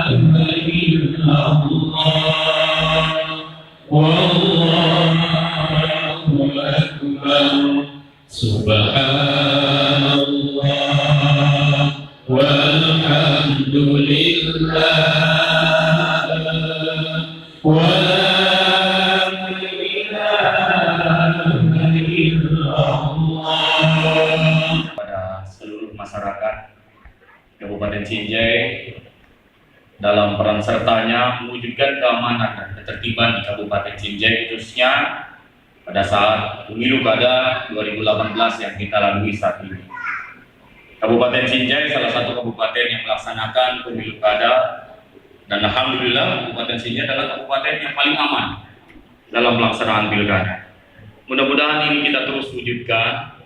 إلا الله والله أكبر سبحان الله والحمد لله ولا pada seluruh masyarakat Kabupaten Sinjai dalam peran sertanya mewujudkan keamanan dan ketertiban di Kabupaten Sinjai, khususnya pada saat pemilu kada 2018 yang kita lalui saat ini. Kabupaten Sinjai salah satu kabupaten yang melaksanakan pemilu kada, dan alhamdulillah Kabupaten Sinjai adalah kabupaten yang paling aman dalam pelaksanaan pilkada. Mudah-mudahan ini kita terus wujudkan